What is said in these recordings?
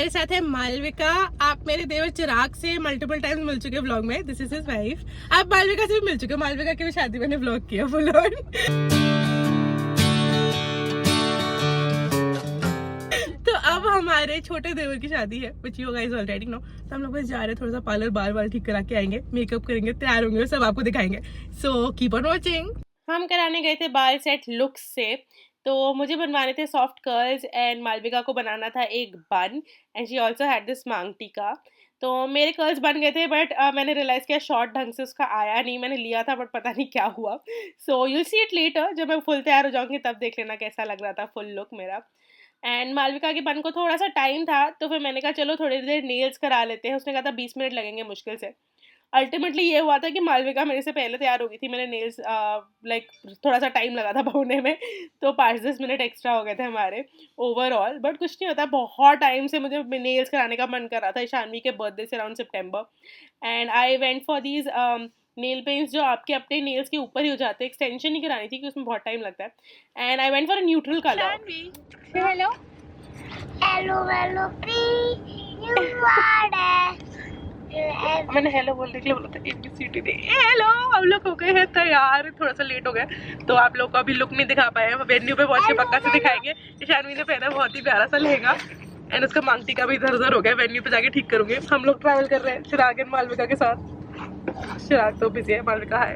मेरे साथ है मालविका। आप मेरे देवर चिराग से मल्टीपल टाइम्स मिल चुके व्लॉग में। This is his wife. आप मालविका से भी मिल चुके। मालविका की भी शादी मैंने व्लॉग किया फुल ऑन। तो अब हमारे छोटे देवर की शादी है, which you guys already know। तो हम लोग बस जा रहे हैं, थोड़ा सा पार्लर बाल ठीक करा के आएंगे, मेकअप करेंगे, तैयार होंगे और सब आपको दिखाएंगे। So keep on watching. हम कराने गए थे बाल सेट लुक्स से। तो मुझे बनवाने थे सॉफ्ट कर्ल्स एंड मालविका को बनाना था एक बन and she also had this मांग टीका। तो मेरे कर्ल्स बन गए थे बट मैंने रियलाइज़ किया शॉर्ट ढंग से उसका आया नहीं। मैंने लिया था बट पता नहीं क्या हुआ। So you'll see it later, जब मैं फुल तैयार हो जाऊंगी तब देख लेना कैसा लग रहा था फुल लुक मेरा। एंड मालविका के बन को थोड़ा सा टाइम था तो फिर मैंने कहा चलो थोड़ी देर नेल्स करा लेते हैं। उसने कहा था 20 मिनट लगेंगे मुश्किल से। अल्टीमेटली ये हुआ था कि मालविका मेरे से पहले तैयार हो गई थी। मैंने नेल्स लाइक थोड़ा सा टाइम लगा था भरने में, तो 5-10 मिनट एक्स्ट्रा हो गए थे हमारे ओवरऑल। बट कुछ नहीं होता, बहुत टाइम से मुझे नेल्स कराने का मन कर रहा था ईशानवी के बर्थडे से around September. And I went for these nail paints जो आपके अपने नेल्स के ऊपर ही हो जाते हैं। एक्सटेंशन नहीं करानी थी क्योंकि उसमें बहुत टाइम लगता है। And I went for a neutral colour. Hello hello hello मैंने हेलो बोलने के लिए बोला था ABCD ने। हेलो, हम लोग हो गए हैं तैयार। थोड़ा सा लेट हो गए तो आप लोग को अभी लुक नहीं दिखा पाए हैं। वेन्यू पे पहुंच के पक्का से दिखाएंगे। ईशानवी ने पहना बहुत ही प्यारा सा लहंगा एंड उसका मांग टीका भी इधर उधर हो गया। वेन्यू पे जाके ठीक करूंगे। हम लोग ट्रैवल कर रहे हैं चिराग एंड मालविका के साथ। चिराग तो बिजी है, मालविका है।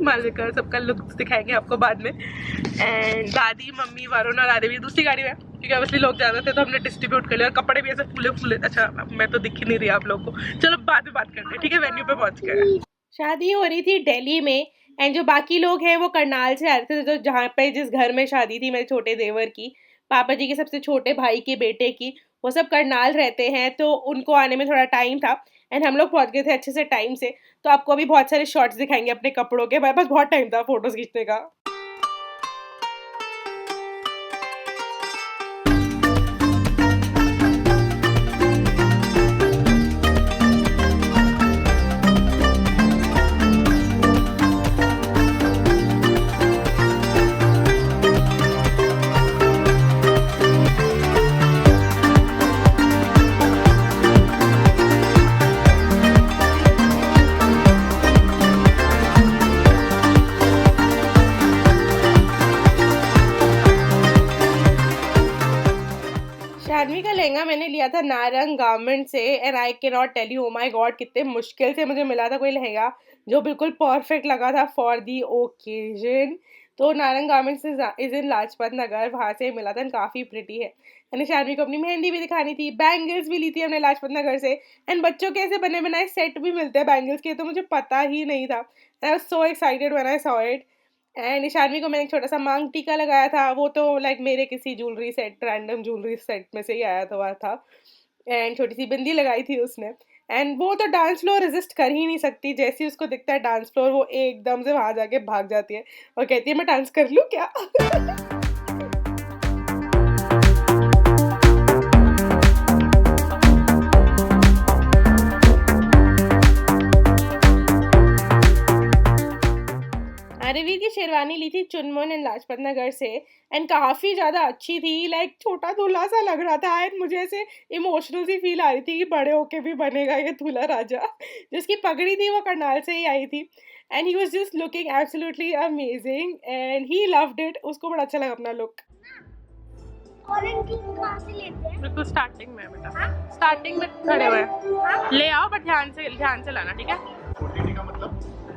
मालविका सबका लुक दिखाएंगे आपको बाद में। एंड दादी मम्मी वरुण और दादी भी दूसरी गाड़ी में, क्योंकि ऑब्वियसली लोग ज्यादा थे तो हमने डिस्ट्रीब्यूट कर लिया। और कपड़े भी ऐसे फूले फूले। अच्छा मैं तो दिख ही नहीं रही आप लोग को, चलो बाद में बात करते हैं, ठीक है। वेन्यू पे पहुंच गए। शादी हो रही थी दिल्ली में एंड जो बाकी लोग हैं वो करनाल से आ रहे थे। तो जहाँ पे जिस घर में शादी थी मेरे छोटे देवर की, पापा जी के सबसे छोटे भाई के बेटे की, वो सब करनाल रहते हैं तो उनको आने में थोड़ा टाइम था। एंड हम लोग पहुंच गए थे अच्छे से टाइम से। तो आपको अभी बहुत सारे शॉट्स दिखाएंगे अपने कपड़ों के। मेरे पास बहुत टाइम था फोटोज खींचने का। शानवी का लहंगा मैंने लिया था नारंग गारमेंट से and I can not tell you, oh my god, कितने मुश्किल से मुझे मिला था कोई लहंगा जो बिल्कुल परफेक्ट लगा था फॉर दी ओकेजन। तो नारंग गारमेंट से इज इन लाजपत नगर, वहाँ से मिला था। काफ़ी प्रिटी है। यानी शानवी को अपनी मेहंदी भी दिखानी थी, बैंगल्स भी ली थी हमने लाजपत नगर से। एंड बच्चों के ऐसे बने बनाए सेट भी मिलते हैं बैंगल्स के, तो मुझे पता ही नहीं था। I was so excited when I saw it. And Ishanvi को मैंने एक छोटा सा मांग टीका लगाया था। वो तो लाइक मेरे किसी jewellery set, random jewellery set में से ही आया था। एंड छोटी सी बिंदी लगाई थी उसने। एंड वो तो डांस फ्लोर रेजिस्ट कर ही नहीं सकती। जैसे ही उसको दिखता है डांस फ्लोर, वो एकदम से वहां जाके भाग जाती है और कहती है मैं डांस कर लूं क्या। रणवीर की शेरवानी ली थी चुनमुन एंड लाजपत नगर से एंड काफ़ी ज़्यादा अच्छी थी। लाइक छोटा दूल्हा सा लग रहा था एंड मुझे ऐसे इमोशनल सी फील आ रही थी कि बड़े होके भी बनेगा ये दूल्हा राजा। जिसकी पगड़ी थी वो करनाल से ही आई थी and he was just looking absolutely amazing and he loved it. उसको बड़ा अच्छा लगा अपना लुक। बिल्कुल स्टार्टिंग में बेटा, स्टार्टिंग में खड़े हुए हैं। ले आओ बट ध्यान से लाना, ठीक है।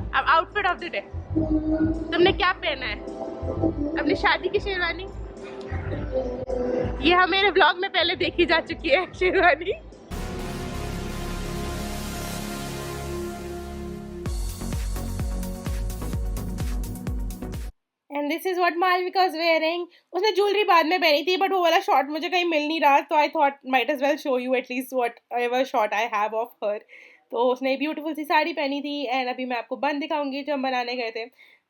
अब आउटफिट ऑफ द डे तुमने क्या पहना है? अपनी शादी की शेरवानी। ये हम मेरे व्लॉग में पहले देखी जा चुकी है sherwani. And this is what Malvika is wearing. उसने ज्वेलरी बाद में पहनी थी बट वो वाला शॉट मुझे कहीं मिल नहीं रहा, तो I thought might as well show you at least whatever shot I have of her. तो उसने ब्यूटीफुल सी साड़ी पहनी थी एंड अभी मैं आपको बन दिखाऊंगी जो हम बनाने गए थे।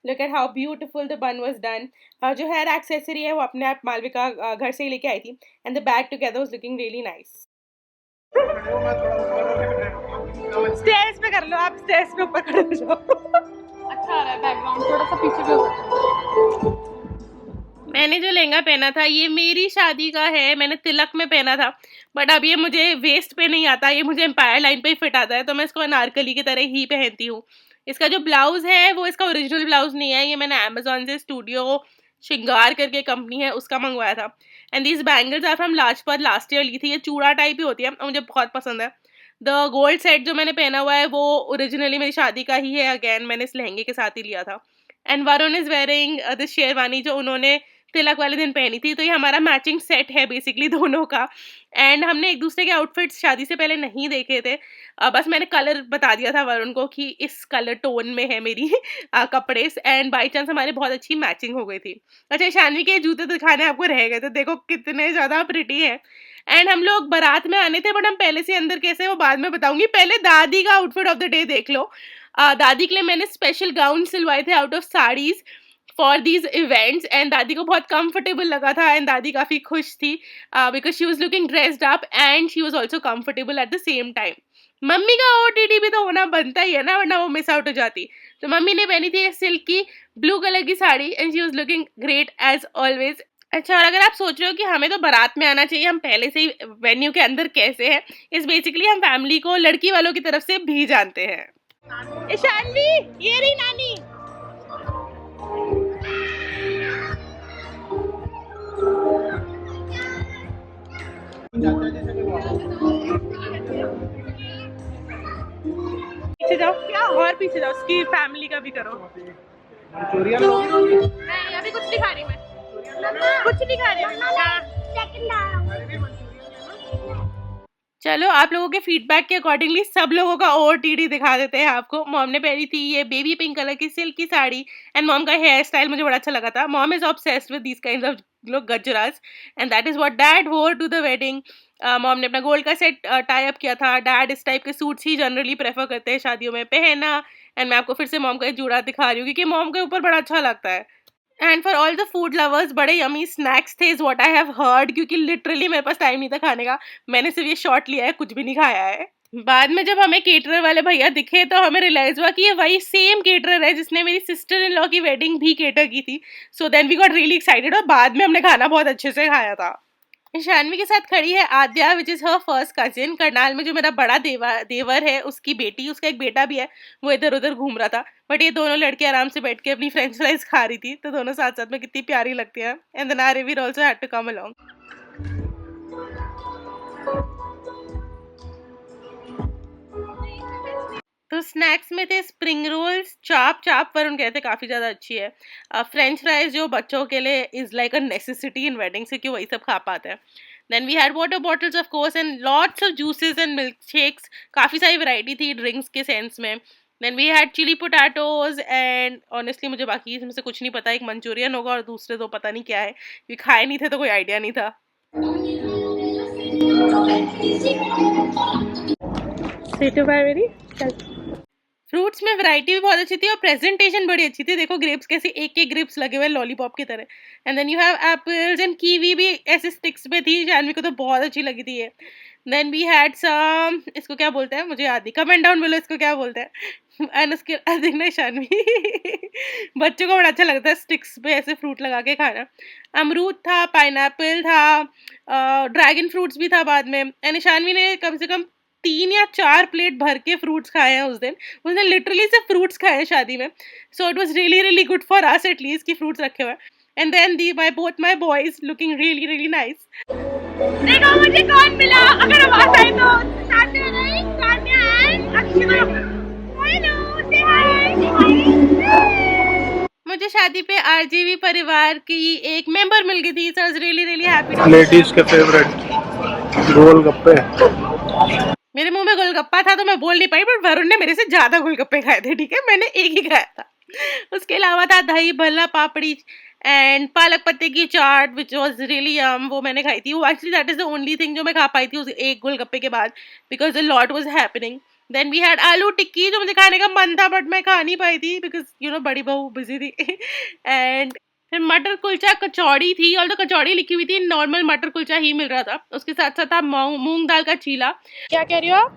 Look at how beautiful the बन वाज डन। जो हेयर एक्सेसरी है वो अपने आप मालविका घर से ही लेके आई थी and the bag together was looking really nice. Stairs पे कर लो आप, स्टेयर्स पे ऊपर खड़े हो जाओ। अच्छा आ रहा है बैकग्राउंड, थोड़ा सा पीछे भी हो सकता है। मैंने जो लहंगा पहना था ये मेरी शादी का है, मैंने तिलक में पहना था, बट अब ये मुझे वेस्ट पे नहीं आता, ये मुझे एम्पायर लाइन पे ही फिट आता है, तो मैं इसको अनारकली की तरह ही पहनती हूँ। इसका जो ब्लाउज है वो इसका ओरिजिनल ब्लाउज नहीं है, ये मैंने अमेजोन से स्टूडियो श्रृंगार करके कंपनी है उसका मंगवाया था। And these bangles are from Lajpat, last year ली थी, ये चूड़ा टाइप ही होती है और मुझे बहुत पसंद है। द गोल्ड सेट जो मैंने पहना हुआ है वो ओरिजिनली मेरी शादी का ही है, अगेन मैंने इस लहंगे के साथ ही लिया था। And Varun is wearing this sherwani जो उन्होंने तिलक वाले दिन पहनी थी, तो ये हमारा मैचिंग सेट है बेसिकली दोनों का। एंड हमने एक दूसरे के आउटफिट्स शादी से पहले नहीं देखे थे, बस मैंने कलर बता दिया था वरुण को कि इस कलर टोन में है मेरी कपड़े, एंड बाई चांस हमारी बहुत अच्छी मैचिंग हो गई थी। अच्छा, शानवी के जूते दिखाने आपको रह गए थे, देखो कितने ज़्यादा प्रिटी है। एंड हम लोग बारात में आने थे, बट हम पहले से अंदर कैसे वो बाद में बताऊंगी, पहले दादी का आउटफिट ऑफ द डे देख लो। दादी के लिए मैंने स्पेशल गाउन सिलवाए थे out of saris for these events, and दादी को बहुत कंफर्टेबल लगा था, एंड दादी काफ़ी खुश थी because she was looking dressed up and she was also comfortable at the same time. Mummy का OTD भी तो होना बनता ही है ना, वरना वो मिस आउट हो जाती। तो मम्मी ने पहनी थी सिल्क की ब्लू कलर की sari and she was looking great as always. अच्छा, और अगर आप सोच रहे हो कि हमें तो बारात में आना चाहिए, हम पहले से ही वेन्यू के अंदर कैसे हैं, इस बेसिकली हम फैमिली को लड़की वालों की तरफ से भी जानते हैं। शानवी, ये रही नानी। पीछे जाओ, क्या और पीछे जाओ, उसकी फैमिली का भी करो। नहीं, अभी कुछ नहीं खा रही मैं, कुछ नहीं खा रही मैं। चलो, आप लोगों के फीडबैक के अकॉर्डिंगली सब लोगों का OTD दिखा देते हैं आपको। मॉम ने पहनी थी ये बेबी पिंक कलर की सिल्क की साड़ी, एंड मॉम का हेयर स्टाइल मुझे बड़ा अच्छा लगा था। Mom is obsessed with these kinds of gajras, and that is what dad wore to the wedding. Mom ने अपना गोल्ड का सेट टाई अप किया था। डैड इस टाइप के सूट्स ही जनरली प्रेफर करते हैं शादियों में पहनना, एंड मैं आपको फिर से मॉम का एक जूड़ा दिखा रही हूँ क्योंकि मॉम के ऊपर बड़ा अच्छा लगता है। And for all the food lovers, बड़े यमी स्नैक्स थे is what I have heard, क्योंकि लिटरली मेरे पास टाइम नहीं था खाने का, मैंने सिर्फ ये शॉट लिया है, कुछ भी नहीं खाया है। बाद में जब हमें केटरर वाले भैया दिखे तो हमें रियलाइज हुआ कि ये वही सेम केटरर है जिसने मेरी सिस्टर इन लॉ की वेडिंग भी केटर की थी। So then we got really excited, और बाद में हमने खाना बहुत अच्छे से खाया था। शानवी के साथ खड़ी है Aadya, which is her first cousin. Karnal में जो मेरा बड़ा देवर है उसकी बेटी, उसका एक बेटा भी है, वो इधर उधर घूम रहा था, बट ये दोनों लड़के आराम से बैठ के अपनी फ्रेंच फ्राइज खा रही थी, तो दोनों साथ साथ में कितनी प्यारी लगती है। And then Aarveer also had to come along. तो स्नैक्स में थे स्प्रिंग रोल्स, चाप वरुण कहते काफ़ी ज़्यादा अच्छी है। फ्रेंच फ्राइज जो बच्चों के लिए is like a necessity in weddings, क्योंकि वही सब खा पाते हैं। Then we had water bottles of course and lots of juices and milk shakes, काफ़ी सारी वैरायटी थी ड्रिंक्स के सेंस में। Then we had chilli potatoes, and honestly मुझे बाकी इसमें से कुछ नहीं पता, एक मंचूरियन होगा और दूसरे दो पता नहीं क्या है, क्योंकि खाए नहीं थे तो कोई आइडिया नहीं था। फ्रूट्स में वैरायटी भी बहुत अच्छी थी और प्रेजेंटेशन बड़ी अच्छी थी, देखो ग्रेप्स कैसे एक एक ग्रेप्स लगे हुए लॉलीपॉप की तरह। And then you have apples and kiwi भी ऐसे स्टिक्स पे थी, जानवी को तो बहुत अच्छी लगी थी ये। देन वी हैड सम, इसको क्या बोलते हैं मुझे याद नहीं, कमेंट डाउन बोलो इसको क्या बोलते हैं। एंड उसके देखना शानवी बच्चों को बड़ा अच्छा लगता है स्टिक्स पे ऐसे फ्रूट लगा के खाना। अमरूद था, पाइनएप्पल था, ड्रैगन फ्रूट्स भी था बाद में। एंड शानवी ने कम से कम 3 या 4 प्लेट भर के फ्रूट्स खाए हैं उस दिन, उसने लिटरली सिर्फ फ्रूट्स खाए हैं शादी में। So it was really good for us at least कि फ्रूट्स रखे हुए। And then both my boys looking really nice. देखो मुझे कौन मिला, अगर आवाज आई तो सानिया नहीं, सानिया एंड अक्षरा। हेलो, से हाय। मुझे शादी पे RJV परिवार की एक मेंबर मिल गई थी, so I was really happy. Ladies के फेवरेट गोलगप्पे। मेरे मुंह में गोलगप्पा था तो मैं बोल नहीं पाई, बट वरुण ने मेरे से ज्यादा गोलगप्पे खाए थे, ठीक है, मैंने एक ही खाया था। उसके अलावा था दही भल्ला पापड़ी एंड पालक पत्ते की चाट विच वाज रियली यम, वो मैंने खाई थी। वो actually that is the only thing जो मैं खा पाई थी उस एक गोलगप्पे के बाद, because the lot was happening. Then we had aloo tikki जो मुझे खाने का मन था बट मैं खा नहीं पाई थी बिकॉज यू नो बड़ी बहू बिजी थी। एंड फिर मटर कुलचा कचौड़ी थी, और तो कचौड़ी लिखी हुई थी, नॉर्मल मटर कुलचा ही मिल रहा था। उसके साथ साथ था मूंग दाल का चीला। क्या कह रही हो आप?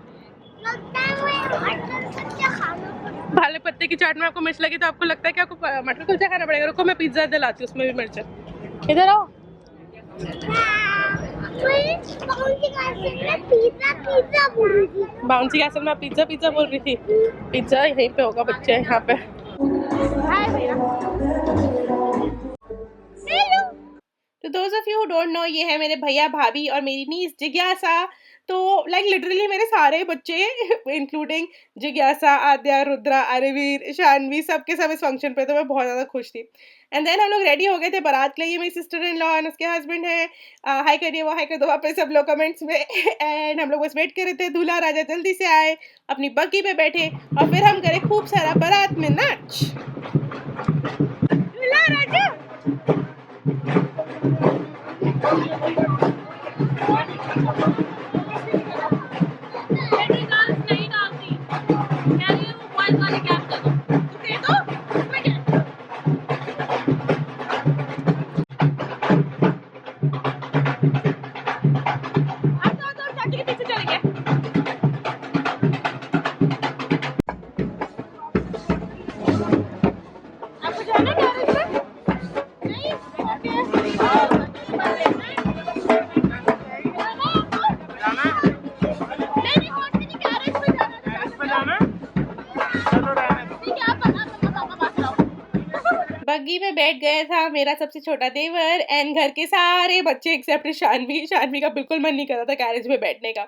पालक पत्ते की चाट में आपको मिर्च लगी तो आपको लगता है कि आपको मटर कुलचा खाना पड़ेगा। रुको मैं पिज्जा दिलाती हूँ, उसमें भी मिर्च है। इधर आओ। पिज्जा बोल रही थी। बाउंसी कैसल में पिज्जा पिज्जा बोल रही थी। पिज्जा यहीं पे होगा, बच्चे यहाँ पे। हाय भैया। तो those of you who don't know, ये है मेरे भैया भाभी और मेरी नीस जिज्ञासा। तो लाइक लिटरली मेरे सारे बच्चे इंक्लूडिंग जिज्ञासा, आद्या, रुद्रा, अरवीर, शानवी, सब के सब इस फंक्शन पे, तो मैं बहुत ज़्यादा खुश थी। एंड देन हम लोग रेडी हो गए थे बारात के लिए। ये मेरी सिस्टर इन लॉ एंड उसके हस्बैंड है। हाय करिए, वो हाय कर दो वापस सब लोग कमेंट्स में। एंड हम लोग बस वेट कर रहे थे, दूल्हा राजा जल्दी से आए, अपनी बग्गी पे बैठे और फिर हम करे खूब सारा बारात में नाच। दूल्हा राजा बग्गी में बैठ गया था मेरा सबसे छोटा देवर एंड घर के सारे बच्चे एक्सेप्ट शानवी। शानवी का बिल्कुल मन नहीं कर रहा था कैरेज में बैठने का,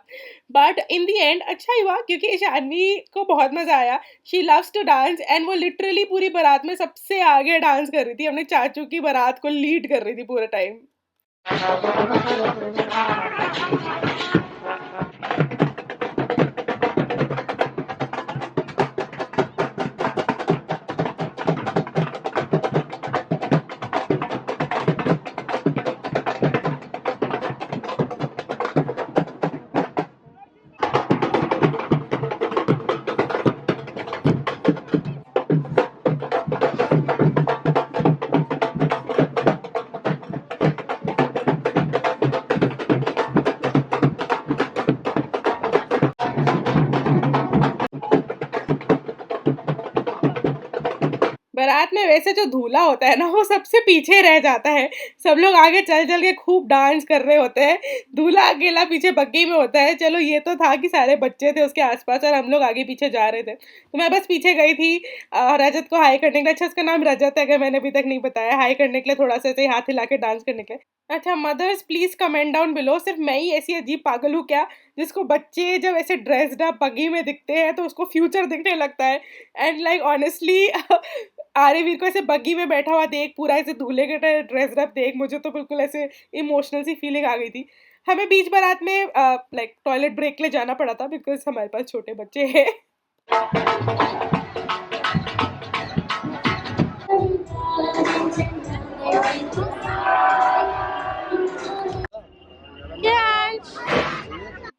बट इन दी एंड अच्छा ही हुआ क्योंकि शानवी को बहुत मजा आया। She loves to dance and वो लिटरली पूरी बारात में सबसे आगे डांस कर रही थी, अपने चाचू की बारात को लीड कर रही थी पूरा टाइम। बारात में वैसे जो दूल्हा होता है ना, वो सबसे पीछे रह जाता है। सब लोग आगे चल चल के खूब डांस कर रहे होते हैं, दूल्हा अकेला पीछे बग्गी में होता है। चलो ये तो था कि सारे बच्चे थे उसके आसपास और हम लोग आगे पीछे जा रहे थे, तो मैं बस पीछे गई थी रजत को हाई करने के लिए। अच्छा उसका नाम रजत है, अगर मैंने अभी तक नहीं बताया, हाई करने के लिए, थोड़ा सा ऐसे हाथ हिला के डांस करने के लिए। अच्छा mothers please comment down below, सिर्फ मैं ही ऐसी अजीब पागल हूँ क्या जिसको बच्चे जब ऐसे ड्रेस्ड अप बग्गी में दिखते हैं तो उसको फ्यूचर दिखने लगता है। एंड लाइक ऑनेस्टली आर्यवीर को ऐसे बग्गी में बैठा हुआ देख, पूरा ऐसे दूल्हे के ड्रेस्ड अप देख, मुझे तो बिल्कुल ऐसे इमोशनल सी फीलिंग आ गई थी। हमें बीच बारात में लाइक टॉयलेट ब्रेक ले जाना पड़ा था बिकॉज हमारे पास छोटे बच्चे हैं।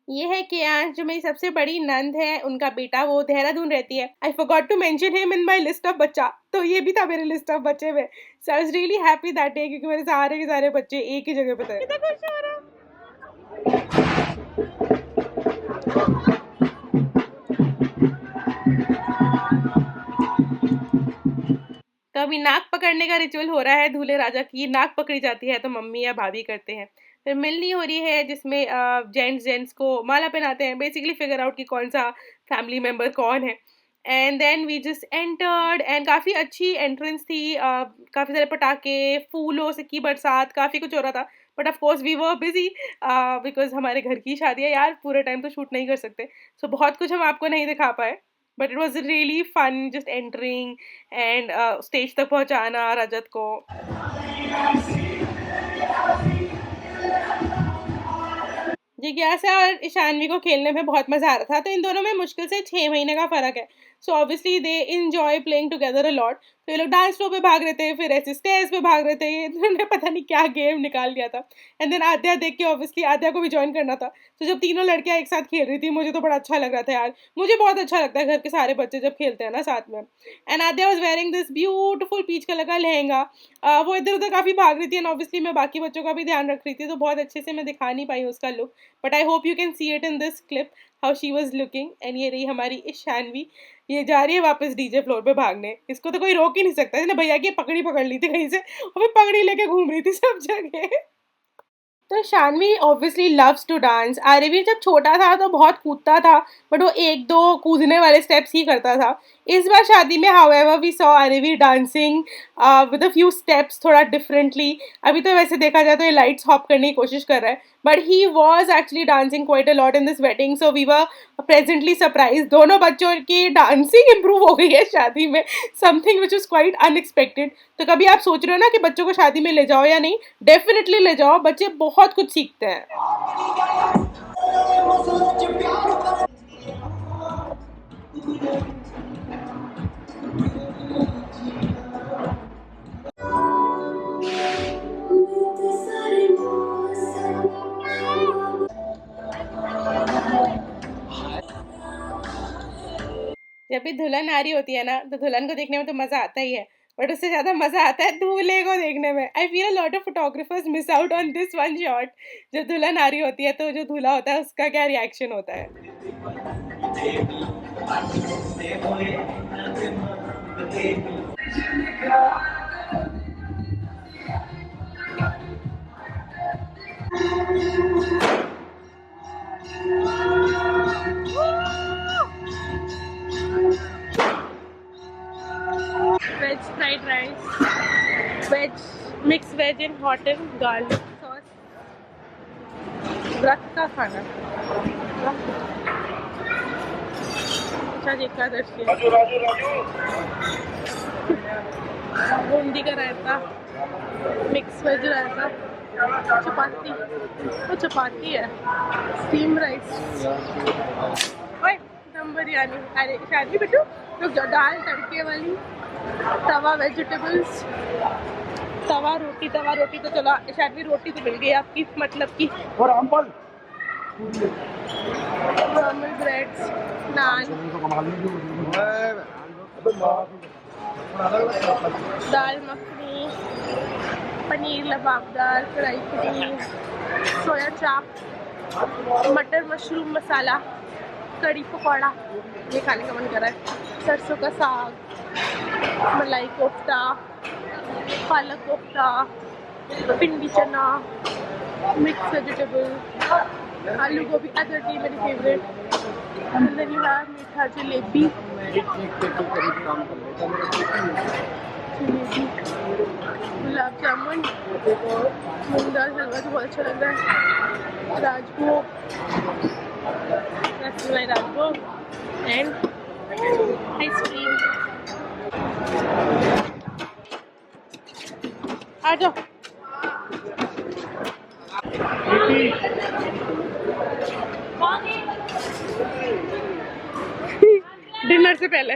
ये है कियांश जो मेरी सबसे बड़ी नंद है, उनका बेटा, वो देहरादून रहती है। I forgot to mention him in my list of बच्चा, तो ये भी था मेरे लिस्ट ऑफ बच्चे में। So I was really happy that day क्योंकि मेरे सारे के सारे बच्चे एक ही जगह पे थे। कितना खुश हो रहा। तो अभी नाक पकड़ने का रिचुअल हो रहा है दूल्हे राजा की। नाक पकड़ी जाती है तो मम्मी या भाभी करते हैं। फिर मिलनी हो रही है जिसमें जेंट्स को माला पहनाते हैं, बेसिकली फिगर आउट कि कौन सा फैमिली मेम्बर कौन है। And then we just entered and काफ़ी अच्छी एंट्रेंस थी। काफ़ी सारे पटाखे, फूलों से की बरसात, काफ़ी कुछ हो रहा था। But of course we were busy because हमारे घर की शादी है यार, पूरे टाइम तो शूट नहीं कर सकते। सो बहुत कुछ हम आपको नहीं दिखा पाए, but it was really fun just entering and stage तक पहुंचाना रजत को। जिज्ञासा और ईशानवी को खेलने में बहुत मजा आ रहा था। तो इन दोनों में मुश्किल से 6 महीने का फर्क है। So obviously they enjoy playing together a lot. तो ये लोग डांस फ्लोर पे भाग रहे थे, फिर ऐसे स्टेज पे भाग रहे थे, ये इन्होंने पता नहीं क्या गेम निकाल लिया था। एंड देन आद्या देख के ऑब्वियसली आद्या को भी ज्वाइन करना था। तो जब तीनों लड़कियां एक साथ खेल रही थी मुझे तो बड़ा अच्छा लग रहा था यार। मुझे बहुत अच्छा लगता है घर के सारे बच्चे जब खेलते हैं ना साथ में। And Aadya was wearing this beautiful peach colour का लहंगा। वो इधर उधर काफ़ी भाग रही थी एंड ऑब्वियसली मैं बाकी बच्चों का भी ध्यान रख रही थी, तो बहुत अच्छे से मैं दिखा नहीं पाई उसका look, but I hope you can see it in this clip how she was looking. And ये रही हमारी ईशानवी। ये जा रही है वापस डीजे फ्लोर पे भागने, इसको तो कोई रोक ही नहीं सकता। इसने भैया की पकड़ी पकड़ ली थी कहीं से और फिर पगड़ी लेके घूम रही थी सब जगह। तो Shanvi obviously loves to dance. Aarvi जब छोटा था तो बहुत कूदता था, बट वो एक दो कूदने वाले स्टेप्स ही करता था। इस बार शादी में however we saw Aarvi dancing with a few steps थोड़ा डिफरेंटली। अभी तो वैसे देखा जाए तो ये लाइट्स हॉप करने की कोशिश कर रहा है, but he was actually dancing quite a lot in this wedding, so we were presently surprise. दोनों बच्चों की डांसिंग इंप्रूव हो गई है शादी में, something which is quite unexpected. तो कभी आप सोच रहे हो ना कि बच्चों को शादी में ले जाओ या नहीं, डेफिनेटली ले जाओ, बच्चे बहुत कुछ सीखते हैं। जब भी दुल्हन आ रही होती है ना, तो दुल्हन को देखने में तो मजा आता ही है, बट उससे ज्यादा मजा आता है दूल्हे को देखने में। I feel a lot of photographers miss out on this one shot. जब दुल्हन आ रही होती है तो जो दूल्हा होता है उसका क्या रिएक्शन होता है। Veg fried rice, veg mix veg in hot and garlic sauce. व्रत का खाना, एकादशी, बूंदी का रायता, मिक्स वेज रायता, चपाती, वो चपाती है, स्टीम राइस, ओए दम बिरयानी। अरे शादी बेटू तो दाल तड़के वाली, तवा वेजिटेबल्स, तवा रोटी तो चलो शादी रोटी तो मिल गई आपकी, मतलब की नॉर्मल ब्रेड्स, नान, दाल मखनी, पनीर लबाबदार, कढ़ाई पनीर, सोया चाप, मटर मशरूम मसाला, कड़ी पकौड़ा, ये खाने का मन कर रहा है, सरसों का साग, मलाई कोफ्ता, पालक कोफ्ता, भिंडी चना, मिक्स वेजिटेबल, आलू गोभी, अदरक मेरी फेवरेट, दलिया, मीठा जलेबी, गुलाब जामुन, मूंग दाल हलवा तो बहुत अच्छा लग रहा है, राजभोग, रसमलाई राजभोग एंड आइसक्रीम। आ जाओ। डिनर से पहले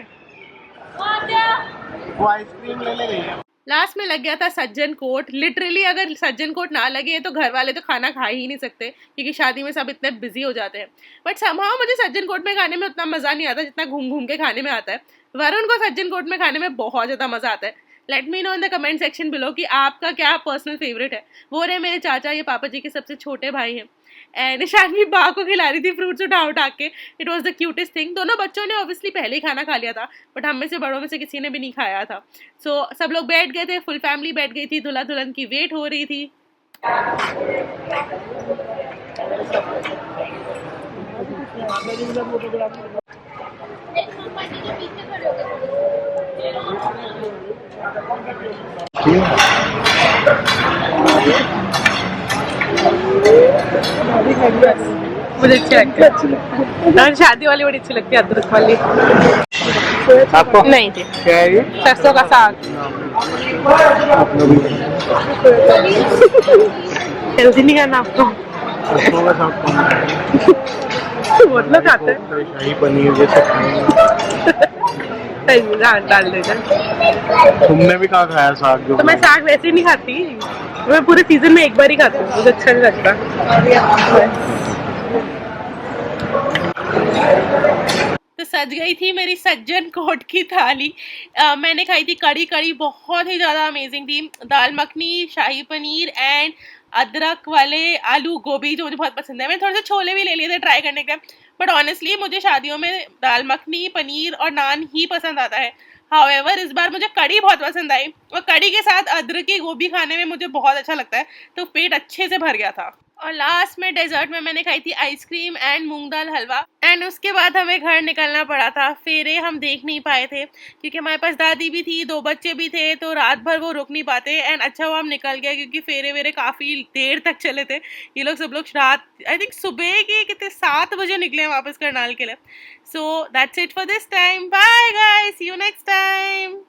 वो आइसक्रीम लेने गई है। लास्ट में लग गया था सज्जन कोट। लिटरली अगर सज्जन कोट ना लगे तो घर वाले तो खाना खा ही नहीं सकते, क्योंकि शादी में सब इतने बिजी हो जाते हैं। बट समहाउ मुझे सज्जन कोट में खाने में उतना मजा नहीं आता जितना घूम घूम के खाने में आता है। वरुण को सज्जन कोट में खाने में बहुत ज्यादा मजा आता है। Let me know in the comment section below कि आपका क्या पर्सनल फेवरेट है। वो रहे मेरे चाचा, ये पापा जी के सबसे छोटे भाई हैं। एंड शानवी बा को खिला रही थी फ्रूट्स उठा उठा के। It was the cutest thing. दोनों बच्चों ने ऑब्वियसली पहले ही खाना खा लिया था, बट हम में से बड़ों में से किसी ने भी नहीं खाया था। सो सब लोग बैठ गए थे, फुल फैमिली बैठ गई थी, दूल्हा दुल्हन की वेट हो रही थी। मुझे अच्छी लगती है, शादी वाली बड़ी अच्छी लगती है, अदरक वाली। आपको नहीं थी, क्या है ये? सरसों का साग। हेल्दी नहीं खाना आपको? सरसों का साग बहुत लोग खाते हैं। शाही पनीर जैसे खाएंगे। डाल देगा। तुमने भी कहाँ खाया साग? जो तो मैं साग वैसे ही नहीं खाती, मैं पूरे सीजन में एक बार ही खाती हूँ, मुझे अच्छा नहीं लगता। तो सज गई थी मेरी सज्जन कोट की थाली। मैंने खाई थी कड़ी, कड़ी बहुत ही ज़्यादा अमेजिंग थी। दाल मखनी, शाही पनीर एंड अदरक वाले आलू गोभी जो मुझे बहुत पसंद है। मैंने थोड़े से छोले भी ले लिए थे ट्राई करने के, बट ऑनेस्टली मुझे शादियों में दाल मखनी, पनीर और नान ही पसंद आता है। हाउएवर इस बार मुझे कड़ी बहुत पसंद आई, और कड़ी के साथ अदरक की गोभी खाने में मुझे बहुत अच्छा लगता है, तो पेट अच्छे से भर गया था। और लास्ट में डेजर्ट में मैंने खाई थी ice cream and moong dal halwa. And उसके बाद हमें घर निकलना पड़ा था। फेरे हम देख नहीं पाए थे क्योंकि हमारे पास दादी भी थी, 2 बच्चे भी थे, तो रात भर वो रुक नहीं पाते। एंड अच्छा हुआ हम निकल गए क्योंकि फेरे वेरे काफ़ी देर तक चले थे। ये लोग सब लोग रात, आई थिंक सुबह के कितने 7 बजे निकले हैं वापस करनाल के लिए। So that's it for this time. Bye guys, see you next time.